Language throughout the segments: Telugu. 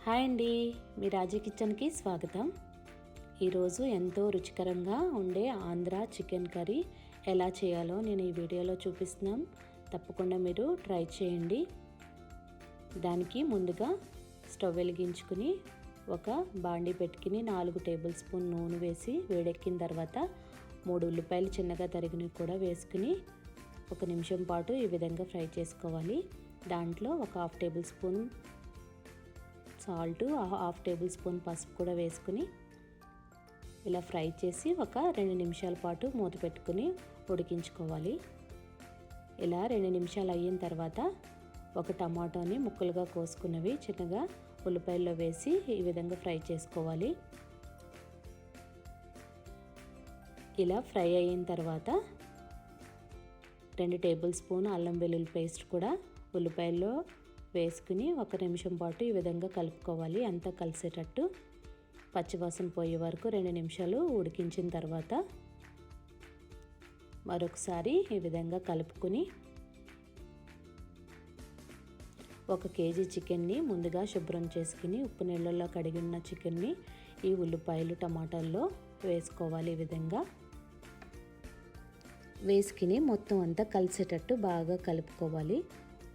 హాయ్ అండి, మీ రాజీ కిచెన్కి స్వాగతం. ఈరోజు ఎంతో రుచికరంగా ఉండే ఆంధ్ర చికెన్ కర్రీ ఎలా చేయాలో నేను ఈ వీడియోలో చూపిస్తున్నాను. తప్పకుండా మీరు ట్రై చేయండి. దానికి ముందుగా స్టవ్ వెలిగించుకుని ఒక బాండీ పెట్టుకుని 4 టేబుల్ స్పూన్ నూనె వేసి వేడెక్కిన తర్వాత 3 ఉల్లిపాయలు చిన్నగా తరిగినవి కూడా వేసుకుని 1 నిమిషం పాటు ఈ విధంగా ఫ్రై చేసుకోవాలి. దాంట్లో ఒక 1/2 table spoon salt, 1/2 table spoon పసుపు కూడా వేసుకుని ఇలా ఫ్రై చేసి ఒక 2 నిమిషాల పాటు మూత పెట్టుకుని ఉడికించుకోవాలి. ఇలా 2 నిమిషాలు అయిన తర్వాత ఒక టమాటోని ముక్కలుగా కోసుకున్నవి చిన్నగా ఉల్లిపాయల్లో వేసి ఈ విధంగా ఫ్రై చేసుకోవాలి. ఇలా ఫ్రై అయిన తర్వాత 2 టేబుల్ స్పూన్ అల్లం వెల్లుల్లి పేస్ట్ కూడా ఉల్లిపాయల్లో వేసుకుని 1 నిమిషం పాటు ఈ విధంగా కలుపుకోవాలి. అంతా కలిసేటట్టు పచ్చివాసన పోయే వరకు 2 నిమిషాలు ఉడికించిన తర్వాత మరొకసారి ఈ విధంగా కలుపుకుని 1 కేజీ చికెన్ని ముందుగా శుభ్రం చేసుకుని ఉప్పు నీళ్ళల్లో కడిగిన చికెన్ని ఈ ఉల్లిపాయలు టమాటాల్లో వేసుకోవాలి. ఈ విధంగా వేసుకుని మొత్తం అంతా కలిసేటట్టు బాగా కలుపుకోవాలి.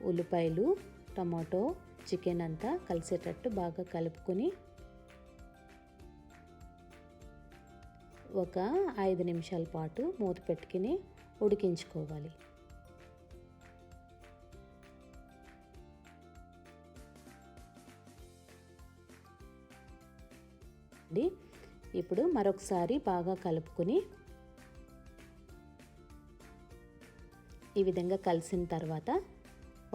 ఉల్లిపాయలు టమాటో చికెన్ అంతా కలిసేటట్టు బాగా కలుపుకొని ఒక 5 నిమిషాల పాటు మూత పెట్టుకుని ఉడికించుకోవాలి. ఇప్పుడు మరొకసారి బాగా కలుపుకొని ఈ విధంగా కలిసిన తర్వాత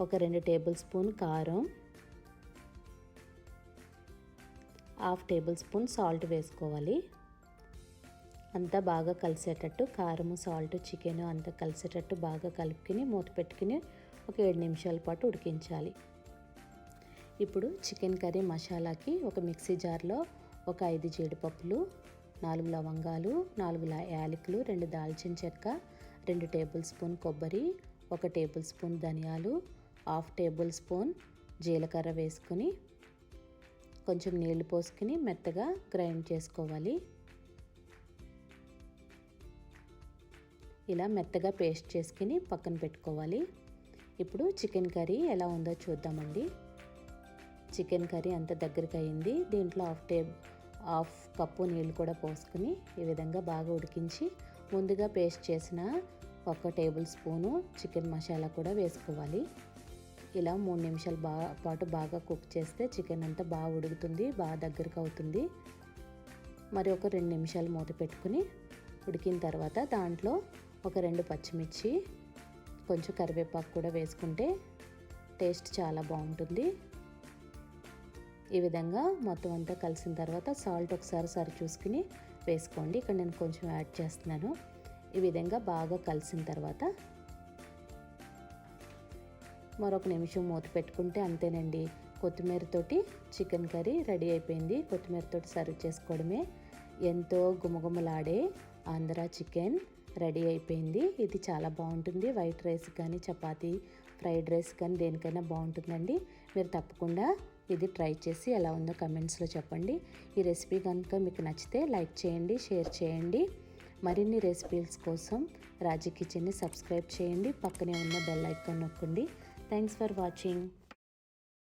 ఒక 2 టేబుల్ స్పూన్ కారం, 1/2 టేబుల్ స్పూన్ సాల్ట్ వేసుకోవాలి. అంతా బాగా కలిసేటట్టు కారము సాల్ట్ చికెన్ అంతా కలిసేటట్టు బాగా కలుపుకొని మూత పెట్టుకుని ఒక 7 నిమిషాల పాటు ఉడికించాలి. ఇప్పుడు చికెన్ కర్రీ మసాలాకి ఒక మిక్సీ జార్లో ఒక 5 జీడిపప్పులు, 4 లవంగాలు, 4 యాలకులు, 2 దాల్చిన చెక్క, 2 టేబుల్ స్పూన్ కొబ్బరి, 1 టేబుల్ స్పూన్ ధనియాలు, 1/2 టేబుల్ స్పూన్ జీలకర్ర వేసుకుని కొంచెం నీళ్లు పోసుకుని మెత్తగా గ్రైండ్ చేసుకోవాలి. ఇలా మెత్తగా పేస్ట్ చేసుకుని పక్కన పెట్టుకోవాలి. ఇప్పుడు చికెన్ కర్రీ ఎలా ఉందో చూద్దామండి. చికెన్ కర్రీ అంత దగ్గరికి అయింది. దీంట్లో 1/2 కప్పు నీళ్ళు కూడా పోసుకుని ఈ విధంగా బాగా ఉడికించి ముందుగా పేస్ట్ చేసిన 1 టేబుల్ స్పూను చికెన్ మసాలా కూడా వేసుకోవాలి. ఇలా 3 నిమిషాల పాటు బాగా కుక్ చేస్తే చికెన్ అంతా బాగా ఉడుకుతుంది, బాగా దగ్గరకు అవుతుంది. మరి ఒక 2 నిమిషాలు మూత పెట్టుకుని ఉడికిన తర్వాత దాంట్లో ఒక 2 పచ్చిమిర్చి, కొంచెం కరివేపాకు కూడా వేసుకుంటే టేస్ట్ చాలా బాగుంటుంది. ఈ విధంగా మొత్తం అంతా కలిసిన తర్వాత సాల్ట్ ఒకసారి సరి చూసుకుని వేసుకోండి. ఇక్కడ నేను కొంచెం యాడ్ చేస్తున్నాను. ఈ విధంగా బాగా కలిసిన తర్వాత మరొక నిమిషం మూత పెట్టుకుంటే అంతేనండి. కొత్తిమీరతోటి చికెన్ కర్రీ రెడీ అయిపోయింది. కొత్తిమీరతోటి సర్వ్ చేసుకోవడమే. ఎంతో గుమగుమలాడే ఆంధ్ర చికెన్ రెడీ అయిపోయింది. ఇది చాలా బాగుంటుంది. వైట్ రైస్ కానీ చపాతీ ఫ్రైడ్ రైస్ కానీ దేనికైనా బాగుంటుందండి. మీరు తప్పకుండా ఇది ట్రై చేసి ఎలా ఉందో కమెంట్స్లో చెప్పండి. ఈ రెసిపీ కనుక మీకు నచ్చితే లైక్ చేయండి, షేర్ చేయండి. మరిన్ని రెసిపీస్ కోసం రాజీ కిచెన్ని సబ్స్క్రైబ్ చేయండి. పక్కనే ఉన్న బెల్ ఐకాన్ నొక్కండి. Thanks for watching.